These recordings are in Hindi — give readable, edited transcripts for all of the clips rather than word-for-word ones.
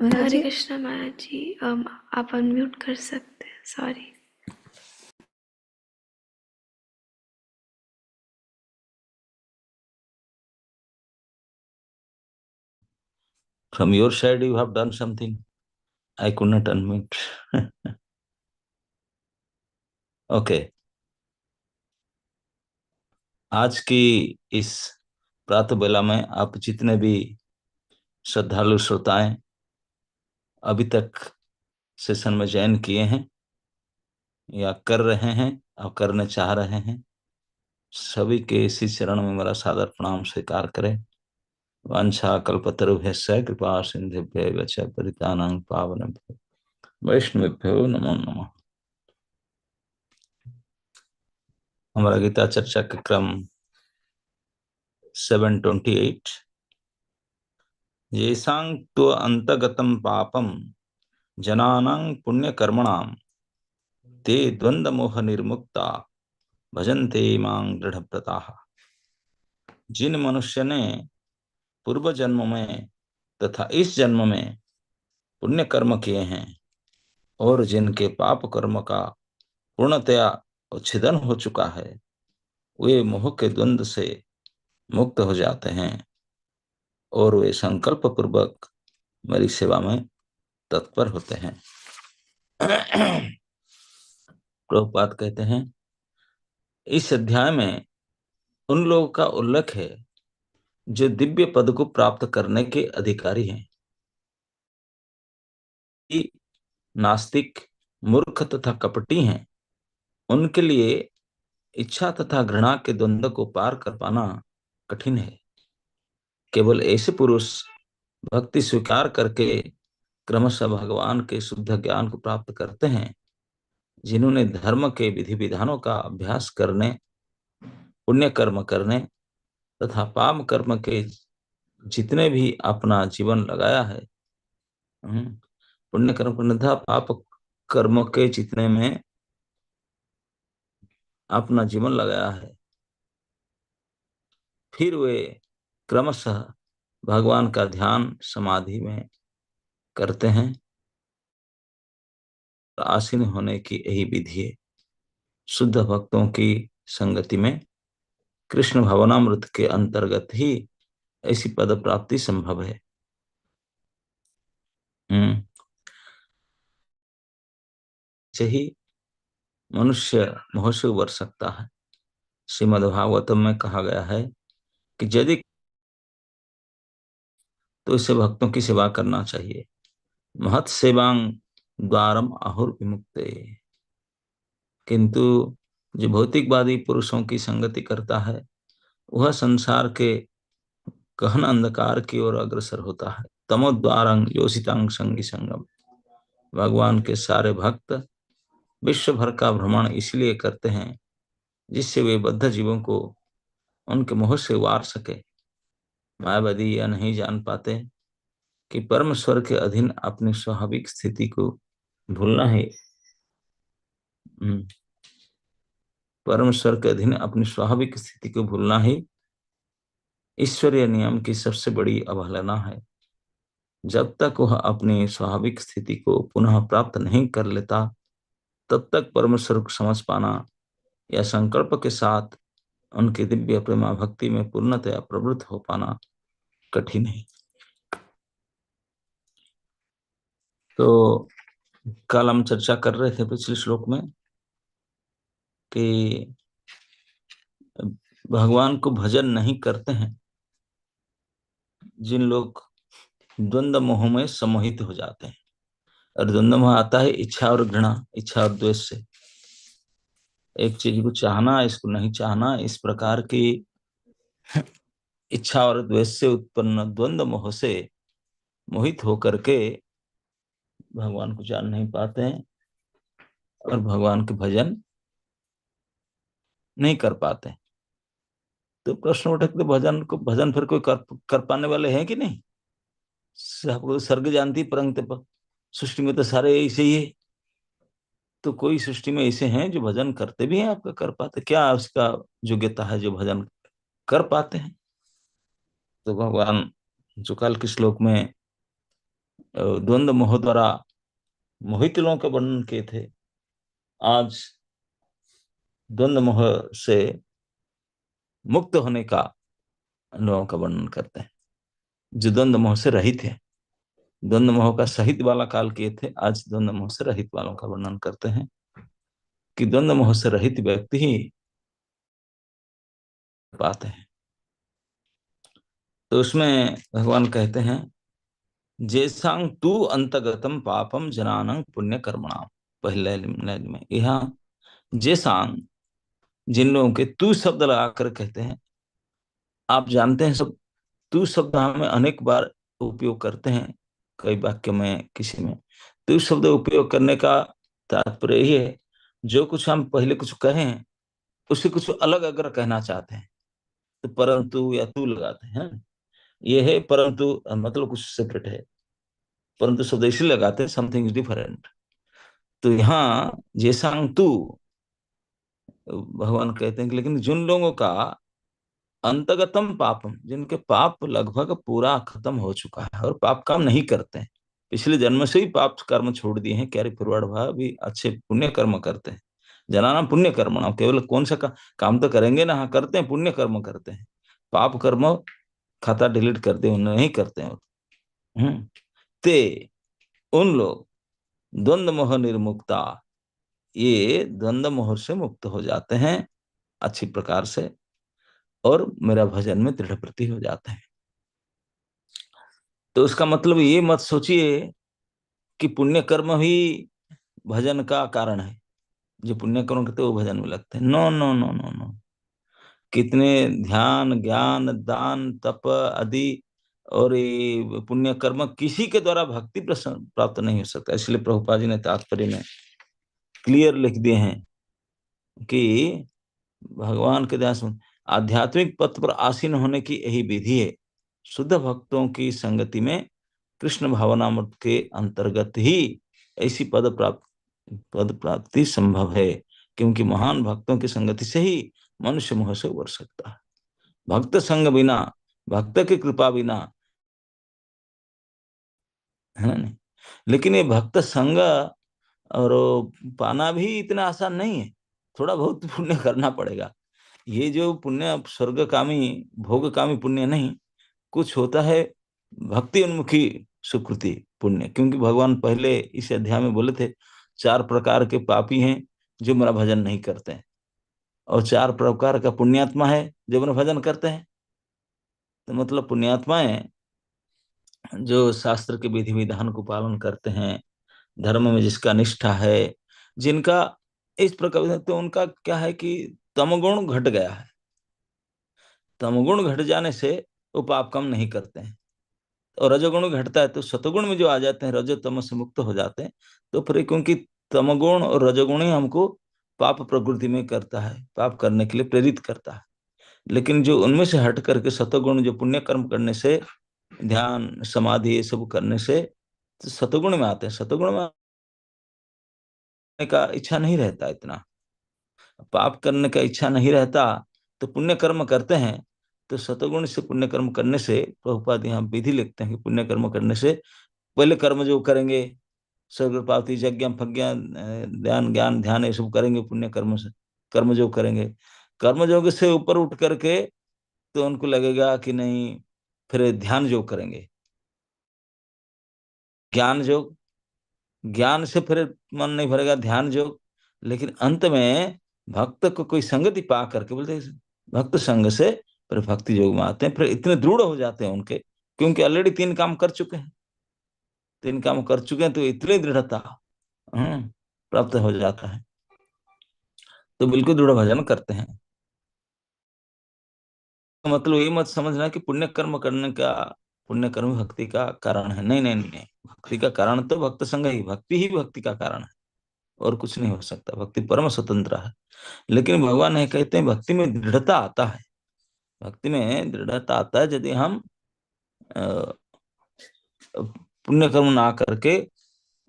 हरे कृष्णा महाराज जी, आप अनम्यूट कर सकते हैं, sorry. From your side, you have done something. I could not unmute. Okay. आज की इस प्रातः बेला में आप जितने भी श्रद्धालु श्रोताएं अभी तक सेशन में ज्वाइन किए हैं या कर रहे हैं और करने चाह रहे हैं, सभी के इसी चरण में मेरा सादर प्रणाम स्वीकार करें। वांछा कल्पतरुभ्यश्च कृपा सिंधुभ्यैव च पतितानां पावनेभ्यो वैष्णवेभ्यो नमो नमः। हमारा गीता चर्चा का क्रम 728। येषां तु अंतगतं पापम जनानां पुण्यकर्मणां ते द्वंद्वमोह निर्मुक्ता भजन्ते मां दृढ़व्रताः। जिन मनुष्य ने पूर्व जन्म में तथा इस जन्म में पुण्य कर्म किए हैं और जिनके पाप कर्म का पूर्णतया उच्छेदन हो चुका है, वे मोह के द्वंद्व से मुक्त हो जाते हैं और वे संकल्प पूर्वक मेरी सेवा में तत्पर होते हैं। प्रभुपाद कहते हैं, इस अध्याय में उन लोगों का उल्लेख है जो दिव्य पद को प्राप्त करने के अधिकारी हैं। नास्तिक, मूर्ख तथा कपटी हैं, उनके लिए इच्छा तथा घृणा के द्वंद्व को पार कर पाना कठिन है। केवल ऐसे पुरुष भक्ति स्वीकार करके क्रमशः भगवान के शुद्ध ज्ञान को प्राप्त करते हैं, जिन्होंने धर्म के विधि विधानों का अभ्यास करने, पुण्य कर्म करने तथा पाप कर्म के जितने भी अपना जीवन लगाया है, पुण्य कर्म करने तथा पाप कर्म के जितने में अपना जीवन लगाया है, फिर वे क्रमशः भगवान का ध्यान समाधि में करते हैं। आसीन होने की यही विधि है। शुद्ध भक्तों की संगति में कृष्ण भवनामृत के अंतर्गत ही ऐसी पद प्राप्ति संभव है। ही मनुष्य मोह से उबर सकता है। श्रीमद्भागवतम में कहा गया है कि यदि तो इसे भक्तों की सेवा करना चाहिए। महत् सेवांग द्वारम आहुर विमुक्ते। किंतु जो भौतिकवादी पुरुषों की संगति करता है, वह संसार के गहन अंधकार की ओर अग्रसर होता है। तमोद्वारंग योषितांग संगी संगम। भगवान के सारे भक्त विश्व भर का भ्रमण इसलिए करते हैं जिससे वे बद्ध जीवों को उनके मोह से उबार सके। मायावादी यह नहीं जान पाते कि परम स्वर के अधीन अपनी स्वाभाविक स्थिति को भूलना ही परम स्वर के अधीन अपनी स्वाभाविक स्थिति को भूलना ही ईश्वरीय नियम की सबसे बड़ी अवहेलना है। जब तक वह अपनी स्वाभाविक स्थिति को पुनः प्राप्त नहीं कर लेता, तब तक परमेश्वर को समझ पाना या संकल्प के साथ उनकी दिव्य प्रेमा भक्ति में पूर्णतया प्रवृत्त हो पाना कठिन है। तो कल हम चर्चा कर रहे थे पिछले श्लोक में कि भगवान को भजन नहीं करते हैं जिन लोग द्वंद्व मोह में सम्मोहित हो जाते हैं। और द्वंद्व मोह आता है इच्छा और घृणा, इच्छा और द्वेष से। एक चीज को चाहना, इसको नहीं चाहना, इस प्रकार की इच्छा और द्वेष से उत्पन्न द्वंद्व मोह से मोहित होकर के भगवान को जान नहीं पाते हैं और भगवान के भजन नहीं कर पाते। तो प्रश्न उठे तो भजन फिर कोई कर पाने वाले हैं कि नहीं? सबको स्वर्ग जानती परंग सृष्टि में तो सारे ऐसे ही है। तो कोई सृष्टि में ऐसे हैं जो भजन करते भी हैं, आपका कर पाते? क्या उसका योग्यता है जो भजन कर पाते हैं? तो भगवान जो कल के श्लोक में द्वंद्व मोह द्वारा मोहित लोगों का वर्णन किए थे। आज द्वंद्व मोह से मुक्त होने का लोगों का वर्णन करते हैं, जो द्वंद्व मोह से रहित है। द्वंद्व मोह का सहित वाला काल किए थे, आज द्वंद्व मोह से रहित वालों का वर्णन करते हैं कि द्वंद्व मोह से रहित व्यक्ति ही पाते हैं। तो उसमें भगवान कहते हैं, जेसांग तू अंतगतम पापम जनानं पुण्य कर्मणाम। पहले लाइन में यहाँ जेसांग, जिन लोगों के तू शब्द लगाकर कहते हैं, आप जानते हैं सब तू शब्द हमें अनेक बार उपयोग करते हैं, कई वाक्य में, किसी में तू शब्द उपयोग करने का तात्पर्य ये है, जो कुछ हम पहले कुछ कहें उससे कुछ अलग अगर कहना चाहते हैं तो परंतु या तू लगाते हैं। ये है परंतु, मतलब कुछ सेपरेट है, परंतु शब्द इसलिए लगाते हैं समथिंग इज डिफरेंट। तो यहाँ जैसा तू, भगवान कहते हैं कि लेकिन जिन लोगों का अंतगतम पापम, जिनके पाप लगभग पूरा खत्म हो चुका है और पाप काम नहीं करते हैं, पिछले जन्म से ही पाप कर्म छोड़ दिए हैं, कैरी फॉरवर्ड भाव भी अच्छे पुण्य कर्म करते हैं। जनाना पुण्य कर्म ना, केवल कौन सा काम तो करेंगे ना, हाँ करते हैं, पुण्य कर्म करते हैं, पाप कर्म खाता डिलीट करते हैं, नहीं करते हैं। ते उन लोग द्वंद्व मोह निर्मुक्ता, ये द्वंद्व मोह से मुक्त हो जाते हैं अच्छी प्रकार से, और मेरा भजन में दृढ़ प्रति हो जाते हैं। तो उसका मतलब ये मत सोचिए कि पुण्य कर्म ही भजन का कारण है, जो पुण्य कर्म करते वो भजन में लगते हैं। No no no no no, कितने ध्यान ज्ञान दान तप आदि और ये पुण्य कर्म किसी के द्वारा भक्ति प्राप्त नहीं हो सकता। इसलिए प्रभुपाद जी ने तात्पर्य में क्लियर लिख दिए हैं कि भगवान के ध्यान में आध्यात्मिक पथ पर आसीन होने की यही विधि है। शुद्ध भक्तों की संगति में कृष्ण भावनामृत के अंतर्गत ही ऐसी पद प्राप्ति संभव है, क्योंकि महान भक्तों की संगति से ही मनुष्य मोह से उबर सकता है। भक्त संग बिना, भक्त की कृपा बिना, है ना नहीं। लेकिन ये भक्त संग और पाना भी इतना आसान नहीं है, थोड़ा बहुत पुण्य करना पड़ेगा। ये जो पुण्य स्वर्ग कामी भोग कामी पुण्य नहीं, कुछ होता है भक्ति उन्मुखी सुकृति पुण्य। क्योंकि भगवान पहले इस अध्याय में बोले थे, 4 प्रकार के पापी हैं जो मेरा भजन नहीं करते हैं, और 4 प्रकार का पुण्यात्मा है जो मेरा भजन करते हैं। तो मतलब पुण्यात्माएं जो शास्त्र के विधि विधान को पालन करते हैं, धर्म में जिसका निष्ठा है, जिनका इस प्रकार, तो उनका क्या है कि तमगुण घट गया है। तमगुण घट जाने से वो पाप कम नहीं करते हैं, और रजोगुण घटता है तो सतगुण में जो आ जाते हैं, रजो तम से मुक्त हो जाते हैं। तो फिर क्योंकि तमगुण और रजोगुण ही हमको पाप प्रवृत्ति में करता है, पाप करने के लिए प्रेरित करता है। लेकिन जो उनमें से हट करके सतगुण, जो पुण्य कर्म करने से, ध्यान समाधि ये सब करने से तो सतगुण में आते हैं। सतगुण में आने का इच्छा नहीं रहता, इतना पाप करने का इच्छा नहीं रहता, तो पुण्य कर्म करते हैं। तो सतगुण से पुण्य कर्म करने से, प्रभुपाद यहाँ विधि लिखते हैं कि पुण्य कर्म करने से पहले कर्म जो करेंगे, स्वर्ग प्राप्ति यज्ञ फज्ञ ध्यान ज्ञान ध्यान ये सब करेंगे पुण्य कर्म से, कर्म जो करेंगे, कर्म योग से ऊपर उठ करके तो उनको लगेगा कि नहीं, फिर ध्यान योग करेंगे, ज्ञान योग, ज्ञान से फिर मन नहीं भरेगा, ध्यान योग। लेकिन अंत में भक्त को कोई संगति पा करके, बोलते भक्त संग से फिर भक्ति योग में आते हैं, फिर इतने दृढ़ हो जाते हैं उनके, क्योंकि ऑलरेडी 3 काम कर चुके हैं, 3 काम कर चुके हैं, तो इतनी दृढ़ता प्राप्त हो जाता है। तो बिल्कुल दृढ़ भजन करते हैं। तो मतलब ये मत समझना कि पुण्य कर्म करने का, पुण्य कर्म भक्ति का कारण है, नहीं नहीं नहीं। भक्ति का कारण तो भक्त संग ही, भक्ति ही भक्ति का कारण है, और कुछ नहीं हो सकता। भक्ति परम स्वतंत्र है। लेकिन भगवान ये कहते हैं भक्ति में दृढ़ता आता है, भक्ति में दृढ़ता आता है यदि हम पुण्य कर्म ना करके, है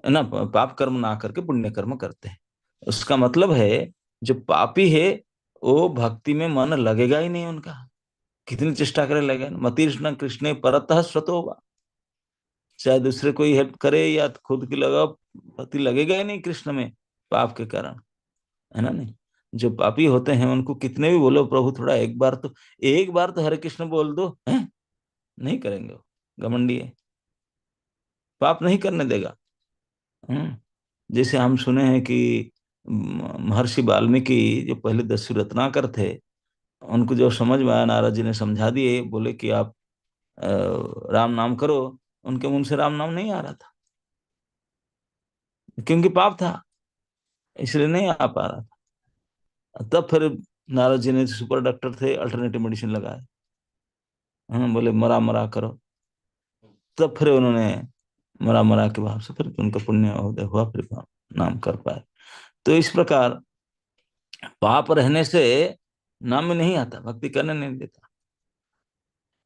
ना, पाप कर्म ना करके पुण्य कर्म करते हैं। उसका मतलब है जो पापी है वो भक्ति में मन लगेगा ही नहीं उनका, कितनी चेष्टा करे लगे, मतीर्ष्ण कृष्ण परतः स्वतो होगा। चाहे दूसरे कोई हेल्प करे या खुद की लगाओ, पति लगेगा ही नहीं कृष्ण में, पाप के कारण, है ना नहीं। जो पापी होते हैं उनको कितने भी बोलो प्रभु थोड़ा एक बार तो हरे कृष्ण बोल दो, है नहीं करेंगे वो, घमंडी है, पाप नहीं करने देगा। हम्म। जैसे हम सुने हैं कि महर्षि वाल्मीकि जो पहले दस्यु रत्नाकर थे, उनको जो समझ में आया नारद जी ने समझा दिए, बोले कि आप अ, राम नाम करो, उनके मुंह से राम नाम नहीं आ रहा था, क्योंकि पाप था, इसलिए नहीं आ पा रहा था। तब फिर नारद जी ने, सुपर डॉक्टर थे, अल्टरनेटिव मेडिसिन लगाए, बोले मरा मरा करो। तब फिर उन्होंने मरा मरा के भाव से फिर उनका पुण्य उदय हुआ, फिर नाम कर पाए। तो इस प्रकार पाप रहने से नाम में नहीं आता, भक्ति करने नहीं देता।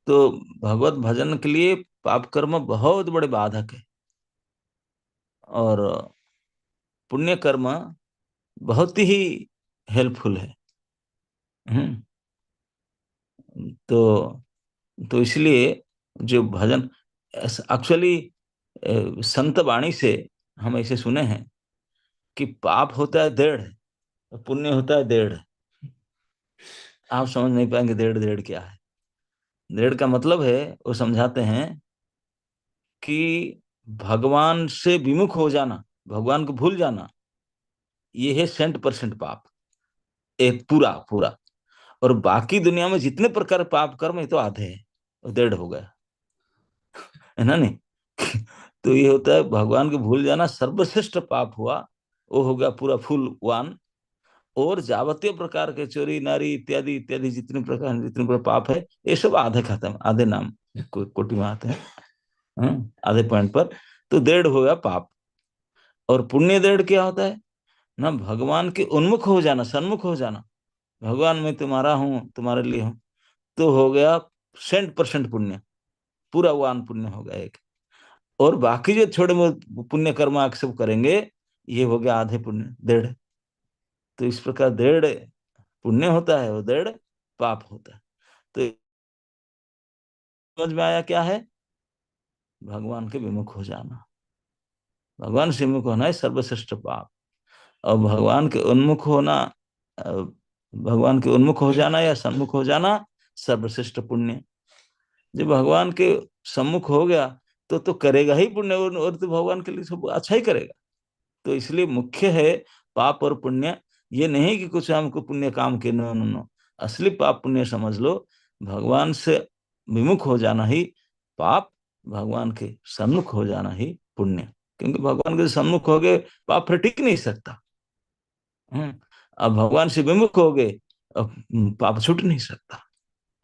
तो भगवत भजन के लिए पाप कर्म बहुत बड़े बाधक है, और पुण्य कर्म बहुत ही हेल्पफुल है। हम्म। तो इसलिए जो भजन, एक्चुअली संत वाणी से हम ऐसे सुने हैं कि पाप होता है 1.5 और पुण्य होता है 1.5। आप समझ नहीं पाएंगे 1.5 1.5 क्या है। 1.5 का मतलब है, वो समझाते हैं कि भगवान से विमुख हो जाना, भगवान को भूल जाना, ये है 100% पाप, एक पूरा पूरा। और बाकी दुनिया में जितने प्रकार पाप कर्म, ये तो आधे हैं, वो 1.5 हो गया, है ना नहीं। तो ये होता है भगवान को भूल जाना, सर्वश्रेष्ठ पाप हुआ, वो हो गया पूरा फुल 1। और जावतीय प्रकार के चोरी नारी इत्यादि इत्यादि जितने प्रकार पाप है, ये सब आधे खत्म, आधे नाम कोटि में आते हैं, आधे पॉइंट पर। तो 1.5 हो गया पाप। और पुण्य 1.5 क्या होता है ना, भगवान के उन्मुख हो जाना, सन्मुख हो जाना, भगवान मैं तुम्हारा हूँ, तुम्हारे लिए हूँ, तो हो गया 100% पुण्य, पूरा 1 पुण्य हो गया एक। और बाकी जो छोटे मोटे पुण्य कर्म आप सब करेंगे, ये हो गया आधे पुण्य, 1.5। तो इस प्रकार 1.5 पुण्य होता है और 1.5 पाप होता है। तो समझ में आया क्या है, भगवान के विमुख हो जाना, भगवान से विमुख होना है सर्वश्रेष्ठ पाप। और भगवान के उन्मुख होना, भगवान के उन्मुख हो जाना या सम्मुख हो जाना, सर्वश्रेष्ठ पुण्य। जब भगवान के सम्मुख हो गया तो करेगा ही पुण्य, और तो भगवान के लिए सब अच्छा ही करेगा। तो इसलिए मुख्य है पाप और पुण्य। ये नहीं कि कुछ हमको पुण्य काम के, नो नो नो, असली पाप पुण्य समझ लो, भगवान से विमुख हो जाना ही पाप, भगवान के सम्मुख हो जाना ही पुण्य। क्योंकि भगवान के सम्मुख हो गए, पाप फिर टिक नहीं सकता। अब भगवान से विमुख हो गए, अब पाप छूट नहीं सकता,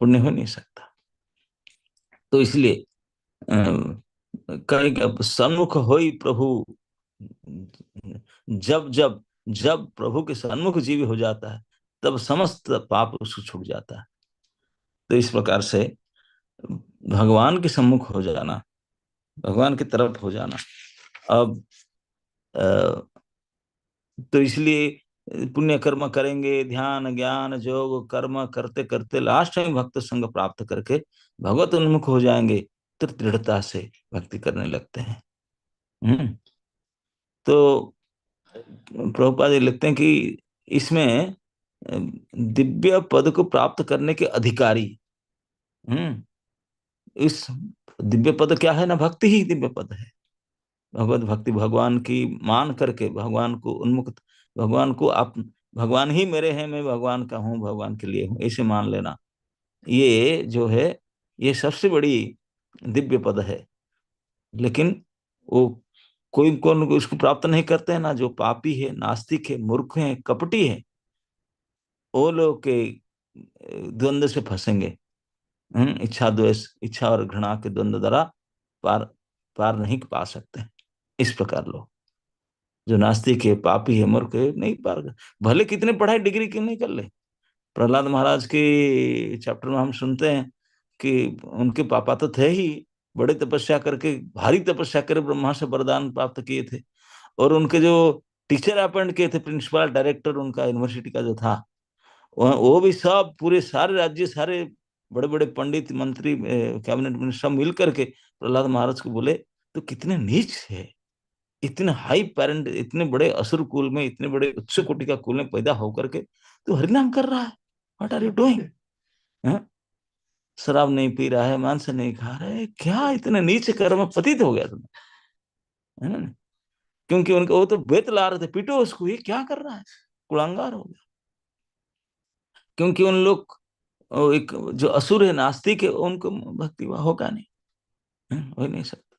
पुण्य हो नहीं सकता। तो इसलिए कहीं सन्मुख हो ही प्रभु, जब जब जब प्रभु के सन्मुख जीव हो जाता है, तब समस्त पाप उसको छूट जाता है। तो इस प्रकार से भगवान के सम्मुख हो जाना, भगवान की तरफ हो जाना। अब तो इसलिए पुण्य कर्म करेंगे, ध्यान ज्ञान जोग कर्म करते करते लास्ट में भक्त संग प्राप्त करके भगवत उन्मुख हो जाएंगे, तो दृढ़ता से भक्ति करने लगते हैं। हम्म। तो प्रभुपाद जी लिखते हैं कि इसमें दिव्य पद को प्राप्त करने के अधिकारी, हम्म, इस दिव्य पद क्या है ना, भक्ति ही दिव्य पद है। भगवत भक्ति, भगवान की मान करके भगवान को उन्मुक्त, भगवान को आप, भगवान ही मेरे हैं, मैं भगवान का हूँ, भगवान के लिए हूँ, ऐसे मान लेना, ये जो है ये सबसे बड़ी दिव्य पद है। लेकिन वो कोई कौन उसको प्राप्त नहीं करते हैं ना, जो पापी है, नास्तिक है, मूर्ख है, कपटी है, वो लोग के द्वंद्व से फंसेंगे। इच्छा द्वेष, इच्छा और घृणा के द्वंद्व द्वारा पार पार नहीं पा सकते। इस प्रकार लोग जो नास्तिक है, पापी है, मूर्ख है, नहीं पार भले कितने पढ़ाई डिग्री क्यों नहीं कर ले। प्रहलाद महाराज के चैप्टर में हम सुनते हैं कि उनके पापा तो थे ही, बड़े तपस्या करके, भारी तपस्या करे ब्रह्मा से वरदान प्राप्त किए थे। और उनके जो टीचर अपॉइंट किए थे, प्रिंसिपल डायरेक्टर उनका यूनिवर्सिटी का जो था, वो भी सब पूरे सारे राज्य, सारे बड़े बड़े पंडित मंत्री, कैबिनेट मिनिस्टर सब मिल करके प्रहलाद महाराज को बोले तो कितने नीच है, इतने हाई पेरेंट, इतने बड़े असुर कुल में, इतने बड़े उच्च कोटि का कुल में पैदा होकर के तो हरिनाम कर रहा है। What are you doing? शराब नहीं पी रहा है, मांस नहीं खा रहा है, क्या इतने नीच कर्म में पतित हो गया तुम, है ना? क्योंकि उनके वो तो बेत ला रहे थे, पीटो उसको, ये क्या कर रहा है, कुलांगार हो गया। क्योंकि उन लोग एक जो असुर है, नास्तिक है, उनको भक्ति होगा नहीं, हो ही नहीं सकता।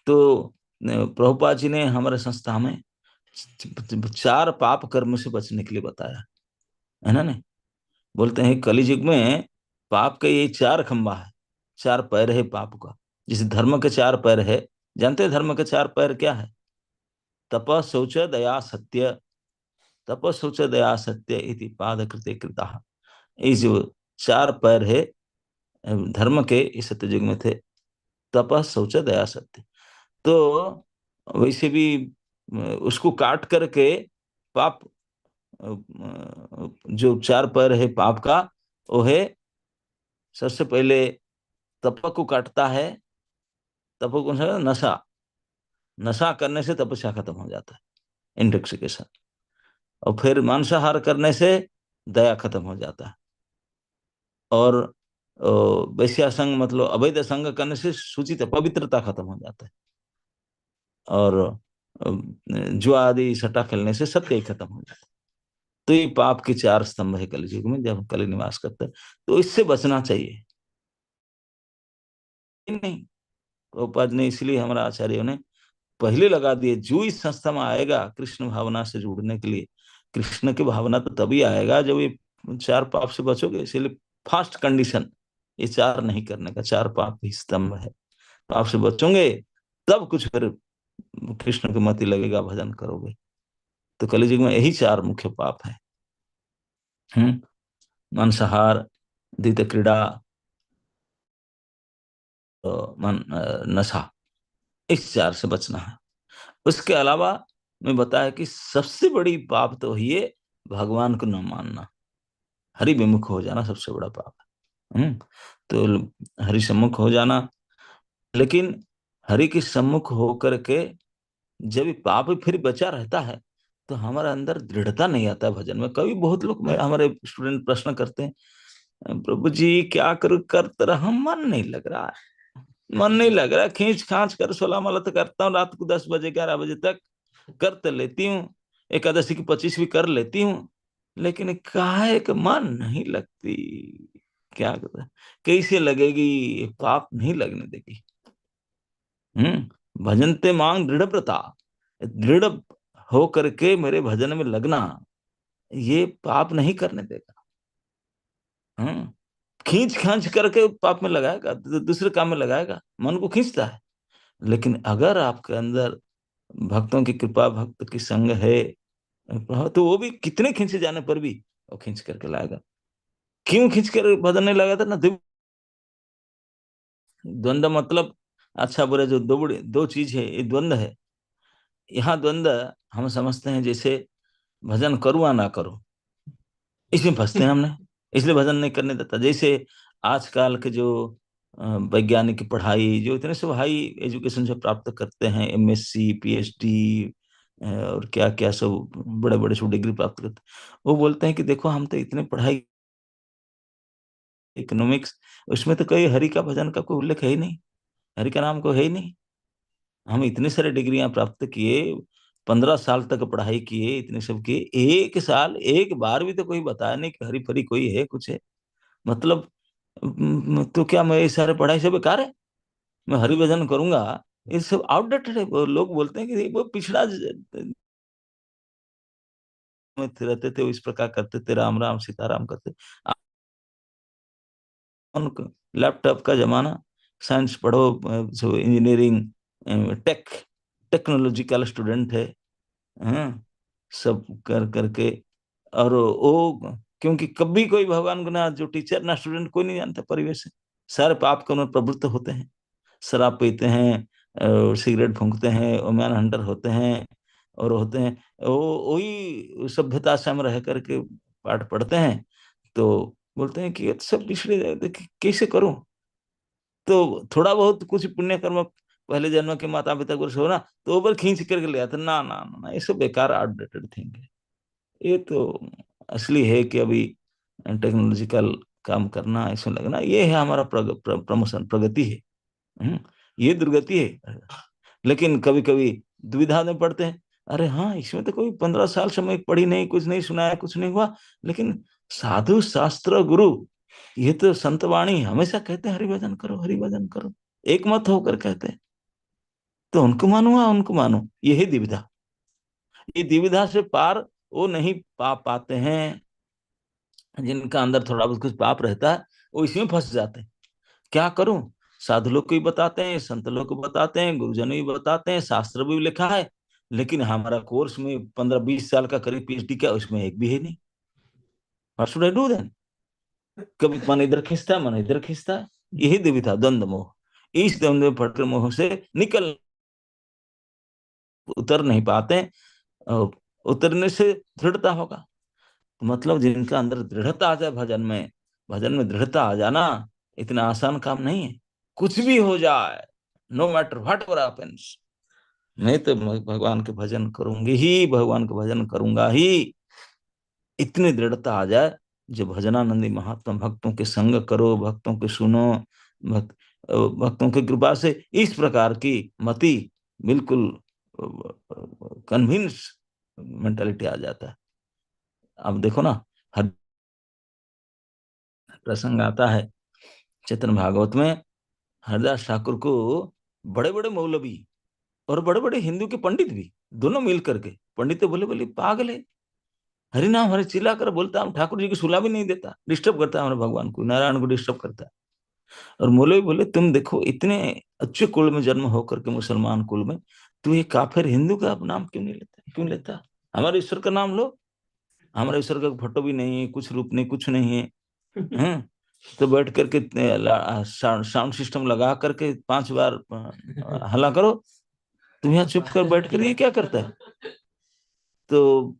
तो प्रभुपाद जी ने हमारे संस्था में 4 पाप कर्म से बचने के लिए बताया, है ना? नहीं, बोलते हैं कलि युग में पाप का ये 4 खंबा है, 4 पैर है पाप का। जिस धर्म के 4 पैर है, जानते हैं धर्म के 4 पैर क्या है? तप शौच दया सत्य, तप शौच दया सत्य इति पाद कृते कृता। ये जो 4 पैर है धर्म के, इस सत्य युग में थे, तप शौच दया सत्य। तो वैसे भी उसको काट करके पाप, जो 4 पैर है पाप का, वो है सबसे पहले तप को काटता है। तप को कौन सा? नशा। नशा करने से तपस्या खत्म हो जाता है, इंटॉक्सिकेशन। और फिर मांसाहार करने से दया खत्म हो जाता है। और वैश्या संग मतलब अवैध संग करने से शुचित पवित्रता खत्म हो जाता है। और जुआ आदि सट्टा खेलने से सत्य खत्म हो जाता है। तो ये पाप के 4 स्तंभ है कलयुग में, जब कली निवास करते हैं, तो इससे बचना चाहिए। नहीं, प्रभुपाद ने इसलिए हमारा आचार्यों ने पहले लगा दिए, जो इस संस्था में आएगा कृष्ण भावना से जुड़ने के लिए, कृष्ण की भावना तो तभी आएगा जब ये 4 पाप से बचोगे। इसलिए फास्ट कंडीशन ये 4 नहीं करने का, 4 पाप ही स्तंभ है। पाप से बचोगे तब कुछ फिर कृष्ण की मति लगेगा, भजन करोगे। तो कलयुग में यही 4 मुख्य पाप है। मांसाहार, द्वित क्रीड़ा, नशा, इस 4 से बचना है। उसके अलावा मैं बताया कि सबसे बड़ी पाप तो ये भगवान को न मानना, हरि विमुख हो जाना सबसे बड़ा पाप है। तो हरि सम्मुख हो जाना, लेकिन हरि के सम्मुख होकर के जब पाप फिर बचा रहता है तो हमारे अंदर दृढ़ता नहीं आता है भजन में। कभी बहुत लोग, हमारे स्टूडेंट प्रश्न करते हैं, प्रभु जी क्या करूं, कर रहा, मन नहीं लग रहा है, मन नहीं लग रहा, खींच खांच कर 16 माला तो करता हूँ, रात को 10 बजे 11 बजे तक कर तो लेती हूँ, एकादशी की 25 भी कर लेती हूँ, लेकिन काहे के मन नहीं लगती। क्या करें, कैसे लगेगी? पाप नहीं लगने देगी। भजन ते मांग दृढ़ व्रता, दृढ़ हो करके मेरे भजन में लगना, ये पाप नहीं करने देगा। हम्म खींच खांच करके पाप में लगाएगा, दूसरे काम में लगाएगा, मन को खींचता है। लेकिन अगर आपके अंदर भक्तों की कृपा, भक्त की संग है, तो वो भी कितने खींचे जाने पर भी वो खींच करके लाएगा। क्यों खींच कर भजन नहीं लगाता ना? द्वंद्व मतलब अच्छा बुरा, जो दो चीज है, ये द्वंद्व है। यहाँ द्वंद्व हम समझते हैं जैसे भजन करूँ या ना करूँ, इसमें फंसते हैं हमने, इसलिए भजन नहीं करने देता। जैसे आजकल के जो वैज्ञानिक की पढ़ाई, जो इतने सब हाई एजुकेशन से प्राप्त करते हैं, एमएससी पीएचडी और क्या क्या सब बड़े बड़े सब डिग्री प्राप्त करते हैं, वो बोलते हैं कि देखो हम तो इतने पढ़ाई, इकोनॉमिक्स, उसमें तो कोई हरि का भजन का कोई उल्लेख है ही नहीं, हरि का नाम को है ही नहीं। हम इतने सारे डिग्रियां प्राप्त किए, 15 साल तक पढ़ाई किए, इतने सब किए, एक साल एक बार भी तो कोई बताया नहीं कि हरि फरी कोई है, कुछ है। मतलब तो क्या मैं ये सारे पढ़ाई से बेकार है, मैं हरि भजन करूंगा? ये सब आउटडेटेड है। वो लोग बोलते हैं कि वो पिछड़ा में रहते थे, वो इस प्रकार करते थे, राम राम सीताराम करते। उनको लैपटॉप का जमाना, साइंस पढ़ो, जो इंजीनियरिंग टेक टेक्नोलॉजिकल स्टूडेंट है, हाँ, सब कर करके। और वो क्योंकि कभी कोई भगवान को ना जो टीचर ना स्टूडेंट कोई नहीं जानता परिवेश से, सारे पाप कर्म में प्रवृत्त होते हैं, शराब पीते हैं, सिगरेट फूंकते हैं, ओमैन हंटर होते हैं, और होते हैं वो वही सभ्यता से हम रह करके पाठ पढ़ते हैं। तो बोलते हैं कि ये तो सब पिछड़े, कैसे करूं? तो थोड़ा बहुत कुछ पुण्य कर्म पहले जन्म के माता पिता को हो ना, तो ऊपर खींच करके ले आते, ना ना ना, ये सब बेकार आउटडेटेड थिंग है। ये तो असली है कि अभी टेक्नोलॉजिकल काम करना, ऐसा लगना, ये है हमारा प्रमोशन, प्रगति है। ये दुर्गति है। लेकिन कभी कभी दुविधा में पड़ते हैं, अरे हाँ, इसमें तो कोई 15 साल समय पढ़ी नहीं, कुछ नहीं सुनाया, कुछ नहीं हुआ, लेकिन साधु शास्त्र गुरु, ये तो संत वाणी हमेशा कहते हैं हरिभजन करो, हरिभजन करो, एक मत होकर कहते हैं। तो उनको मानो या उनको मानो, यही दुविधा। ये दुविधा से पार वो नहीं पा पाते हैं, जिनका अंदर थोड़ा बहुत कुछ पाप रहता है, वो इसमें फंस जाते हैं। क्या करूं? साधु लोग को भी बताते हैं, संत लोग को बताते हैं, गुरुजन भी बताते हैं, शास्त्र भी लिखा है, लेकिन हमारा कोर्स में 15-20 साल का करीब पीएचडी का, उसमें एक भी है नहीं। What should I do then? कभी मन इधर खींचता है, मन इधर खींचता है। यही दुविधा, द्वंद्व मोह। इस द्वंद्व पट मोह से निकल उतर नहीं पाते। उतरने से दृढ़ता होगा। मतलब जिनका अंदर दृढ़ता आ जाए भजन में, भजन में दृढ़ता आ जाना इतना आसान काम नहीं है। कुछ भी हो जाए, no matter whatever happens, मैं तो भगवान के भजन करूंगी ही, भगवान के भजन करूंगा ही, इतनी दृढ़ता आ जाए। जो भजनानंदी महात्मा, भक्तों के संग करो, भक्तों के सुनो, भक्त भक्तों की कृपा से इस प्रकार की मति, बिल्कुल कन्विंस मेंटालिटी आ जाता है। अब देखो ना, हर प्रसंग आता है चेतन भागवत में, हरदास ठाकुर को बड़े बड़े मौलवी और बड़े बड़े हिंदू के पंडित भी, दोनों मिल करके, पंडित तो बोले, बोले पागल है, हरि नाम हरि चिल्ला कर बोलता, हम ठाकुर जी को सुला भी नहीं देता, डिस्टर्ब करता है हमारे भगवान को, नारायण को डिस्टर्ब करता है। और मौलवी बोले, तुम देखो इतने अच्छे कुल में जन्म होकर के, मुसलमान कुल में, तू ये काफिर हिंदू का नाम क्यों नहीं लेता, क्यों लेता? हमारे ईश्वर का नाम लो। हमारे ईश्वर का फोटो भी नहीं है, कुछ रूप नहीं, कुछ नहीं है। हैं? तो बैठ करके साउंड सिस्टम लगा करके 5 बार हल्ला करो, तुम यहाँ चुप कर बैठ कर ये क्या करता है? तो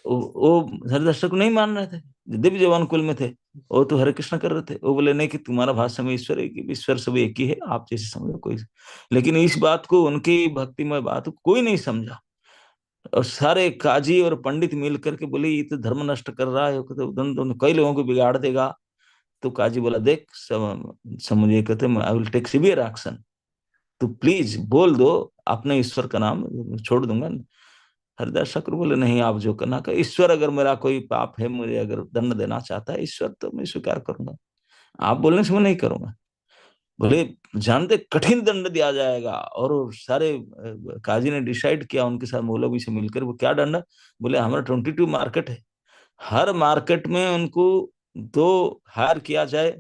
वो हरिदास को नहीं मान रहे थे, दिव्य जवान कुल में थे, वो तो हरे कृष्ण कर रहे थे। वो बोले नहीं कि तुम्हारा भाषा में ईश्वर एक, ईश्वर सब एक ही है, आप जैसे समझो कोई। लेकिन इस बात को, उनकी भक्तिमय बात को कोई नहीं समझा। और सारे काजी और पंडित मिल करके बोले, ये तो धर्म नष्ट कर रहा है, तो कई लोगों को बिगाड़ देगा। तो काजी बोला, देख मुझे कहते, I will take severe action, तू प्लीज बोल दो, अपने ईश्वर का नाम छोड़ दूंगा। हरिदास ठाकुर बोले, नहीं, आप जो करना कर, ईश्वर अगर मेरा कोई पाप है, मुझे अगर दंड देना चाहता है ईश्वर, तो मैं स्वीकार करूंगा, आप बोलने से मैं नहीं करूंगा। बोले, जानते कठिन दंड दिया जाएगा। और वो सारे काजी ने डिसाइड किया उनके साथ मौलवी से मिलकर, वो क्या दंड? बोले, हमारा 22 मार्केट है, हर मार्केट में उनको 2 हायर किया जाए,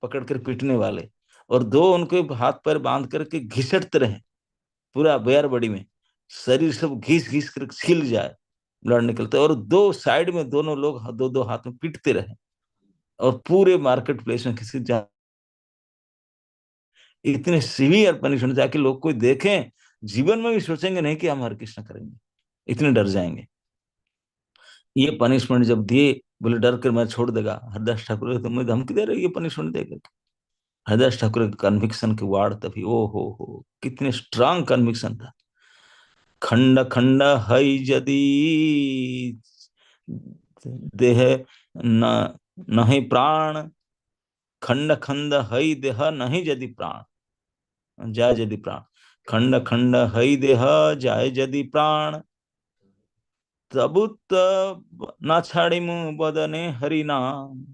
पकड़ कर पीटने वाले, और 2 उनके हाथ पैर बांध करके घिसटते रहे, पूरा बेयर बॉडी में, शरीर सब घिस घिस कर छिल जाए, ब्लड निकलते, और 2 साइड में दोनों लोग 2-2 हाथ में पीटते रहे, और पूरे मार्केट प्लेस में किसी जा, इतने सीवियर पनिशमेंट, जाके लोग कोई देखें, जीवन में भी सोचेंगे नहीं कि हम हरे कृष्ण करेंगे, इतने डर जाएंगे। ये पनिशमेंट जब दिए, बोले डर कर मैं छोड़ देगा। हरदास ठाकुर तुम्हें धमकी दे रहे ये पनिशमेंट देकर? हरदास ठाकुर के कन्विक्शन के वार्ड तभी, ओ हो, कितने स्ट्रांग कन्विक्शन था। खंड खंड हई यदि देह न नहीं प्राण, खंड खंड हई देह नहीं यदि प्राण, जाय यदि प्राण, खंड खंड हई देह जाय यदि प्राण, तब न छाड़ी मुंह बदने हरि नाम।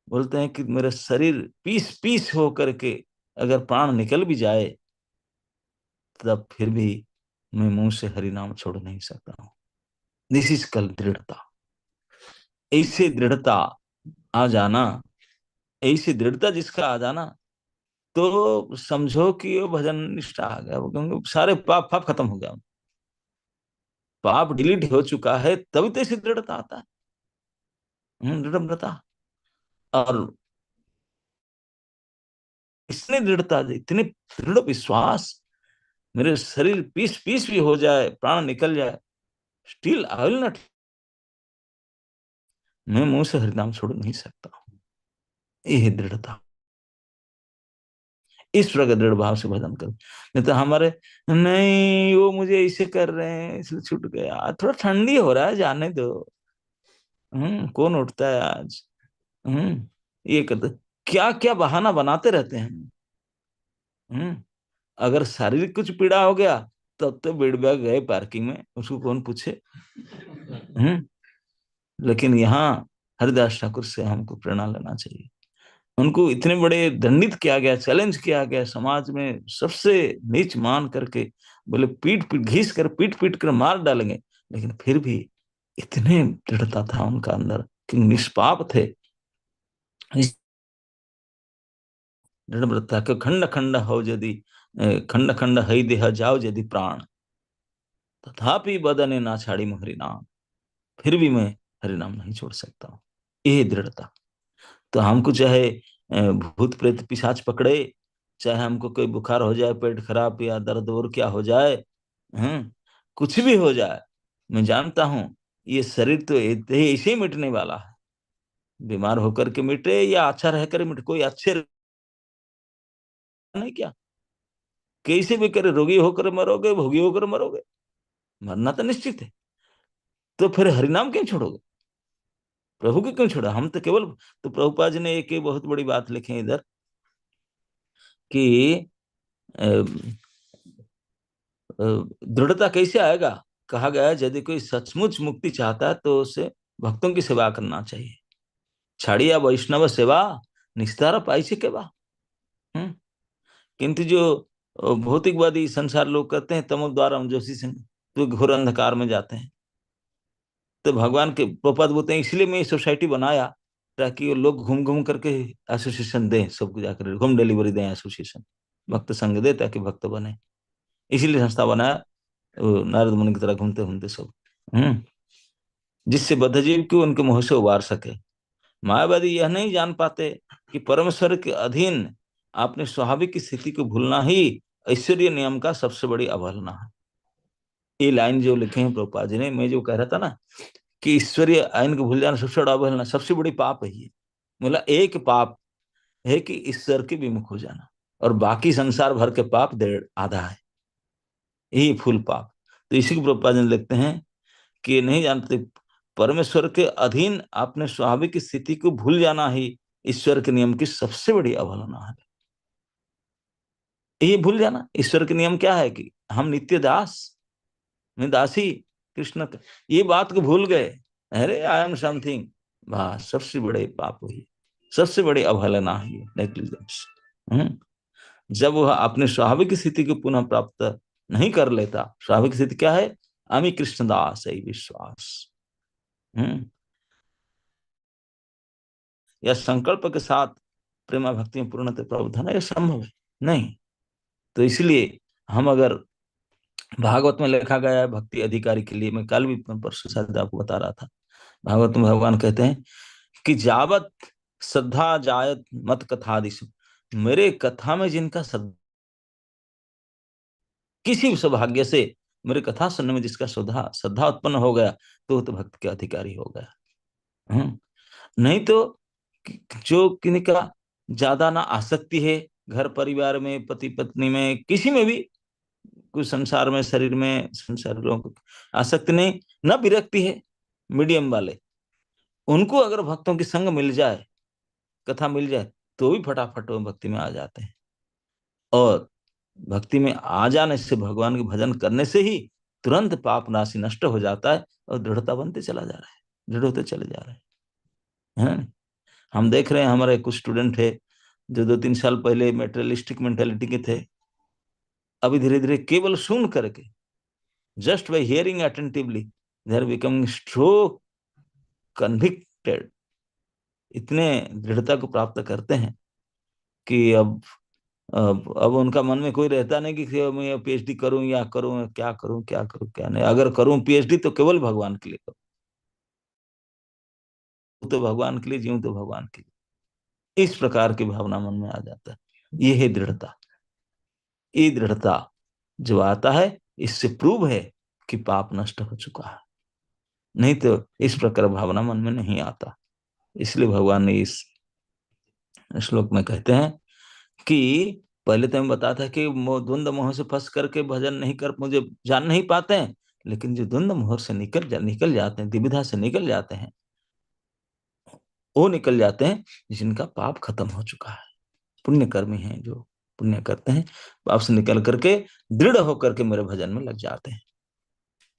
बोलते हैं कि मेरा शरीर पीस पीस हो करके अगर प्राण निकल भी जाए, तब फिर भी मैं मुंह से हरि नाम छोड़ नहीं सकता हूँ। दिस इज कल दृढ़ता। ऐसे दृढ़ता आ जाना, ऐसी दृढ़ता जिसका आ जाना, तो समझो कि वो भजन निष्ठा आ गया, क्योंकि सारे पाप पाप खत्म हो गया, पाप डिलीट हो चुका है, तभी तो ऐसी दृढ़ता आता है, दृढ़ता। और इतनी दृढ़ता, इतनी दृढ़ विश्वास, मेरे शरीर पीस पीस भी हो जाए, प्राण निकल जाए, स्टिल आई विल नॉट, मैं मुंह से हरिनाम छोड़ नहीं सकता। ये है दृढ़ता। इस प्रकार दृढ़ भाव से भजन करो। नहीं तो हमारे, नहीं वो मुझे ऐसे कर रहे हैं इसलिए छूट गया, थोड़ा ठंडी हो रहा है जाने दो, कौन उठता है आज, ये करते, क्या क्या बहाना बनाते रहते हैं। हम्म अगर शारीरिक कुछ पीड़ा हो गया तब तो बेड बैग गए पार्किंग में, उसको कौन पूछे। हम्म लेकिन यहाँ हरिदास ठाकुर से हमको प्रेरणा लेना चाहिए। उनको इतने बड़े दंडित किया गया, चैलेंज किया गया, समाज में सबसे नीच मान करके, बोले पीट पीट घीस कर पीट पीट कर मार डालेंगे, लेकिन फिर भी इतने दृढ़ता था उनका अंदर कि निष्पाप थे। इस दृढ़ता के खंड खंड हो यदि, खंड खंड हई देह जाओ यदि प्राण, तथापि बदने ना छाड़ी हरि नाम, फिर भी मैं हरि नाम नहीं छोड़ सकता हूँ, ये दृढ़ता। तो हमको चाहे भूत प्रेत पिशाच पकड़े, चाहे हमको कोई बुखार हो जाए, पेट खराब या दर्द और क्या हो जाए, कुछ भी हो जाए, मैं जानता हूं ये शरीर तो ऐसे ही मिटने वाला है। बीमार होकर के मिटे या अच्छा रहकर मिटे, कोई अच्छे नहीं क्या, कैसे भी करे, रोगी होकर मरोगे, भोगी होकर मरोगे, मरना तो निश्चित है। तो फिर हरिनाम क्यों छोड़ोगे, प्रभु को क्यों छोड़ा, हम तो केवल, तो प्रभुपाद जी ने एक बहुत बड़ी बात लिखी इधर कि दृढ़ता कैसे आएगा। कहा गया है यदि कोई सचमुच मुक्ति चाहता है तो उसे भक्तों की सेवा करना चाहिए। छाड़िया वैष्णव सेवा निस्तार पाई से केवा। हम्म किंतु जो भौतिकवादी संसार लोग करते हैं, तमो द्वारा जोशी सिंह, तो घोर अंधकार में जाते हैं। तो भगवान के प्रपद बोलते हैं इसलिए मैं सोसाइटी बनाया ताकि वो लोग घूम घूम करके एसोसिएशन दें, सबको जाकर होम डिलीवरी दें, एसोसिएशन भक्त संग दे ताकि भक्त बने, इसीलिए संस्था बनाया। नारद मुनि की तरह घूमते घूमते सब, हम्म जिससे बद्धजीव को उनके मुंह से उबार सके। मायावादी यह नहीं जान पाते कि परमेश्वर के अधीन अपने स्वाभाविक स्थिति को भूलना ही ऐश्वर्य नियम का सबसे बड़ी अवहेलना है। ये लाइन जो लिखे हैं प्रभुपाद जी ने, मैं जो कह रहा था ना कि ईश्वरीय आइन को भूल जाना सबसे बड़ा अवहेलना, सबसे बड़ी पाप है ये। बोला एक पाप है कि ईश्वर के विमुख हो जाना, और बाकी संसार भर के पाप डेढ़ आधा है, यही फुल पाप। तो इसी को प्रभुपाद जी लिखते हैं कि नहीं जानते परमेश्वर के अधीन अपने स्वाभाविक स्थिति को भूल जाना ही ईश्वर के नियम की सबसे बड़ी अवहेलना है। ये भूल जाना, ईश्वर के नियम क्या है कि हम नित्य दास, मैं दासी कृष्ण का, ये बात को भूल गए, अरे आई एम समथिंग, बस सबसे बड़े पाप हुई, सबसे बड़ी अवहेलना है, नेग्लिजेंस। जब वह अपने स्वाभाविक स्थिति को पुनः प्राप्त नहीं कर लेता, स्वाभाविक स्थिति क्या है, अमी कृष्णदास है विश्वास, हम्म या संकल्प के साथ प्रेमा भक्ति में पूर्णतः प्रबुद्धन है, यह संभव है नहीं। तो इसलिए हम अगर, भागवत में लिखा गया है भक्ति अधिकारी के लिए, मैं कल भी परसों शायद आपको बता रहा था, भागवत में भगवान कहते हैं कि जावत श्रद्धा जायत मत कथादिशु, मेरे कथा में जिनका श्रद्धा, किसी भी सौभाग्य से मेरे कथा सुनने में जिसका श्रद्धा श्रद्धा उत्पन्न हो गया तो वो तो भक्त के अधिकारी हो गया। नहीं तो जो किन्हीं का ज्यादा ना आसक्ति है, घर परिवार में, पति पत्नी में, किसी में भी, कुछ संसार में, शरीर में, संसार लोगों को आसक्ति नहीं, ना विरक्ति है, मीडियम वाले, उनको अगर भक्तों की संग मिल जाए, कथा मिल जाए, तो भी फटाफट वो भक्ति में आ जाते हैं। और भक्ति में आ जाने से, भगवान के भजन करने से ही तुरंत पाप नाशी नष्ट हो जाता है और दृढ़ता बनते चला जा रहा है, दृढ़ होते चले जा रहे हैं। हम देख रहे हैं हमारे कुछ स्टूडेंट है जो 2-3 साल पहले मेटेरियलिस्टिक मेंटेलिटी के थे, अभी धीरे धीरे केवल सुन करके, just by hearing attentively, they are becoming strong convicted, इतने दृढ़ता को प्राप्त करते हैं कि अब उनका मन में कोई रहता नहीं कि मैं पीएचडी करूं या करूं, क्या करूं क्या करूं क्या नहीं, अगर करूं पीएचडी तो केवल भगवान के लिए करूं, तो भगवान के लिए जीऊं तो भगवान के लिए, इस प्रकार की भावना मन में आ जाता है। ये है दृढ़ता। ये दृढ़ता जो आता है, इससे प्रूव है कि पाप नष्ट हो चुका है, नहीं तो इस प्रकार भावना मन में नहीं आता। इसलिए भगवान ने इस श्लोक में कहते हैं कि पहले तो मैं बताता कि द्वंद्व मोह से फंस करके भजन नहीं कर, मुझे जान नहीं पाते हैं, लेकिन जो द्वंद्व मोह से निकल जाते हैं, दुविधा से निकल जाते हैं, वो निकल जाते हैं जिनका पाप खत्म हो चुका है। पुण्य कर्मी हैं जो पुण्य करते हैं, पाप से निकल करके दृढ़ होकर के मेरे भजन में लग जाते हैं,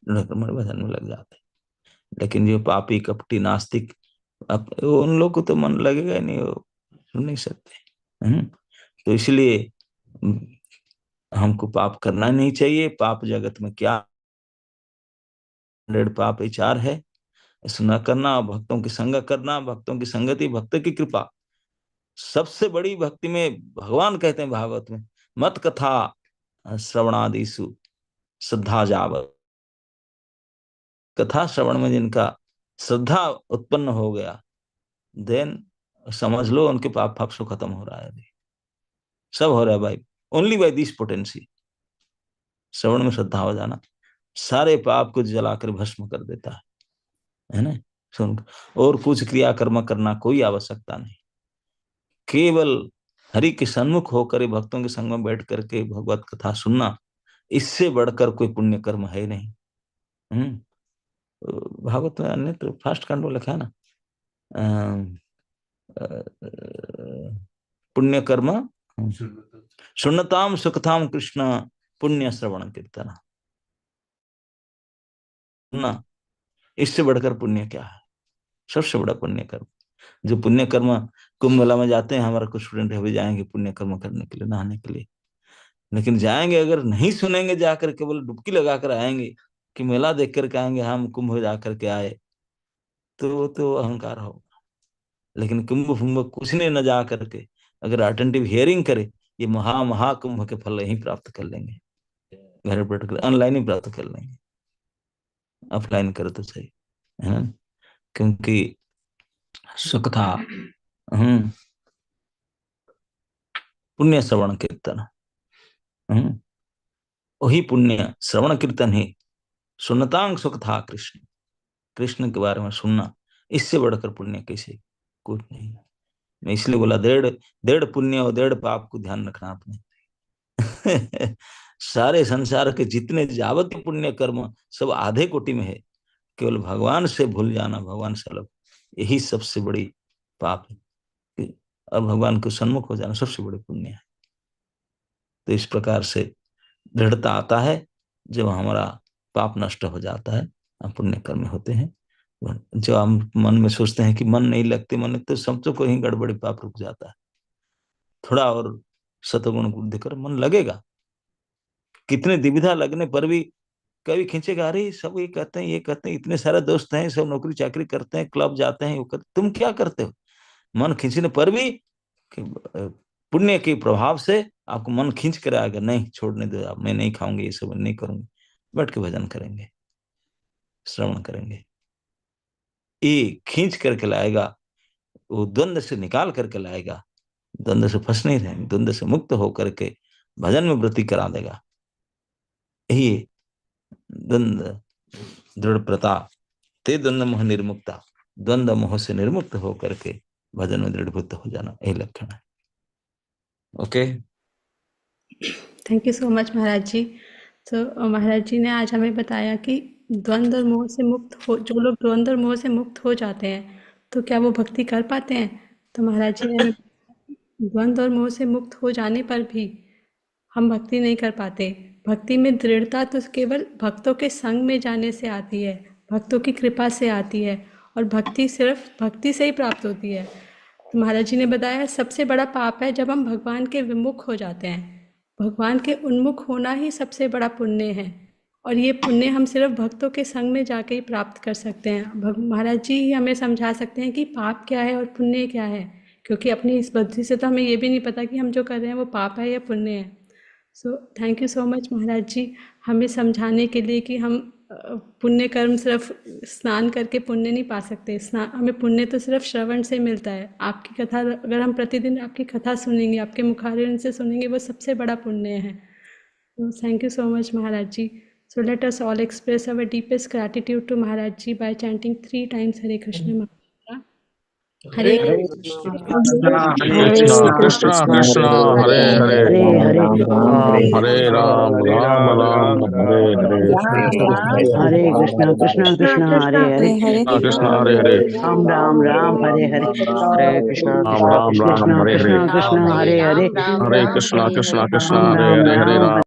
दृढ़ होकर मेरे भजन में लग जाते हैं। लेकिन जो पापी कपटी नास्तिक, अब उन लोग को तो मन लगेगा ही नहीं, वो सुन नहीं सकते। तो इसलिए हमको पाप करना नहीं चाहिए। पाप जगत में क्या पाप विचार है, सुना करना, भक्तों की संग करना, भक्तों की संगति, भक्त की कृपा सबसे बड़ी भक्ति में। भगवान कहते हैं भागवत में, मत कथा श्रवणादिषु श्रद्धा जावत। कथा श्रवण में जिनका श्रद्धा उत्पन्न हो गया, देन समझ लो उनके पाप पाप से खत्म हो रहा है, सब हो रहा है भाई, ओनली बाय दिस पोटेंसी। श्रवण में श्रद्धा हो जाना सारे पाप को जलाकर भस्म कर देता है ना। सुन, और कुछ क्रिया कर्म करना कोई आवश्यकता नहीं, केवल हरि के सन्मुख होकर भक्तों के संग में बैठ करके भगवत कथा सुनना, इससे बढ़कर कोई पुण्य कर्म है नहीं। भागवत में अन्य तो फर्स्ट कांड में लिखा है ना, पुण्य कर्म सुन्नताम सुखताम कृष्ण पुण्य श्रवण कीर्तन। ना, इससे बढ़कर पुण्य क्या है? सबसे बड़ा पुण्य कर्म जो पुण्य कर्म, कुंभ मेला में जाते हैं, हमारा कुछ स्टूडेंट अभी जाएंगे पुण्य कर्म करने के लिए, नहाने के लिए, लेकिन जाएंगे अगर नहीं सुनेंगे, जाकर केवल डुबकी लगाकर आएंगे कि मेला देख कर आएंगे, हम कुंभ जाकर के आए, तो अहंकार होगा। लेकिन कुंभ कुंभ कुछ ने न जा करके अगर अटेंटिव हियरिंग करे, ये महाकुंभ के फल यही प्राप्त कर लेंगे, घर बैठ कर ऑनलाइन ही प्राप्त कर लेंगे, ऑफलाइन करे तो सही है ना। क्योंकि सुख था पुण्य श्रवण कीर्तन, वही पुण्य श्रवण कीर्तन ही सुनतांग सुख था कृष्ण, कृष्ण के बारे में सुनना, इससे बढ़कर पुण्य कैसे, कुछ नहीं। मैं इसलिए बोला डेढ़ डेढ़ पुण्य और डेढ़ पाप को ध्यान रखना आपने। सारे संसार के जितने जावतीय पुण्य कर्म सब आधे कोटि में है, केवल भगवान से भूल जाना, भगवान से अलग, यही सबसे बड़ी पाप है, और भगवान के सन्मुख हो जाना सबसे बड़ी पुण्य है। तो इस प्रकार से दृढ़ता आता है जब हमारा पाप नष्ट हो जाता है, हम पुण्य कर्म होते हैं। जो हम मन में सोचते हैं कि मन नहीं लगते, मन तो समझो कोई गड़बड़ी, पाप रुक जाता है। थोड़ा और सतगुण बुद्धि कर मन लगेगा, कितने दुविधा लगने पर भी कभी खींचेगा, अरे सब ये कहते हैं, ये कहते हैं, इतने सारे दोस्त हैं, सब नौकरी चाकरी करते हैं, क्लब जाते हैं, तुम क्या करते हो? मन खींचने पर भी पुण्य के प्रभाव से आपको मन खींच कर आएगा, नहीं छोड़ने दो आप, मैं नहीं खाऊंगी, ये सब नहीं करूंगी, बैठ के भजन करेंगे, श्रवण करेंगे, ये खींच करके लाएगा, वो द्वंद्व से निकाल करके लाएगा, द्वंद्व से फंस नहीं रहेंगे, द्वंद्व से मुक्त होकर के भजन में वृत्ति करा देगा। यही द्वंद्व दृढ़ प्रताप, ते द्वंद्व मोह निर्मुक्ता, द्वंद्व मोह से निर्मुक्त होकर के भजन में दृढ़भूत हो जाना, यही लक्षण है। Okay, thank you so much Maharaj ji. तो महाराज जी ने आज हमें बताया कि द्वंद्व और मोह से मुक्त हो, जो लोग द्वंद्व और मोह से मुक्त हो जाते हैं तो क्या वो भक्ति कर पाते हैं? तो महाराज जी ने हमें द्वंद्व और मोह से मुक्त हो जाने पर भी हम भक्ति नहीं कर पाते। भक्ति में दृढ़ता तो केवल भक्तों के संग में जाने से आती है, भक्तों की कृपा से आती है, और भक्ति सिर्फ भक्ति से ही प्राप्त होती है। तो महाराज जी ने बताया सबसे बड़ा पाप है जब हम भगवान के विमुख हो जाते हैं। भगवान के उन्मुख होना ही सबसे बड़ा पुण्य है, और ये पुण्य हम सिर्फ भक्तों के संग में जाके ही प्राप्त कर सकते हैं। महाराज जी ही हमें समझा सकते हैं कि पाप क्या है और पुण्य क्या है, क्योंकि अपनी इस बुद्धि से तो हमें ये भी नहीं पता कि हम जो कर रहे हैं वो पाप है या पुण्य है। So thank you so much Maharaj ji, हमें समझाने के लिए कि हम पुण्य कर्म सिर्फ स्नान करके पुण्य नहीं पा सकते। स्नान, हमें पुण्य तो सिर्फ श्रवण से मिलता है। आपकी कथा, अगर हम प्रतिदिन आपकी कथा सुनेंगे, आपके मुखारविंद से सुनेंगे, वो सबसे बड़ा पुण्य है। तो thank you so much Maharaj ji. So let us all express our deepest gratitude to Maharaj ji by chanting 3 times Hare Krishna mantra. Hare Hare Krishna Krishna Hare Hare Hare Ram Ram Ram Hare Hare Hare Krishna Krishna Krishna Hare Hare Krishna Hare Hare Ram Ram Ram Hare Hare Hare Krishna Ram Krishna Ram Ram Krishna Hare Hare Krishna Krishna Hare Hare Hare Krishna Krishna Krishna Ram Hare Ram Hare Hare Ram Ram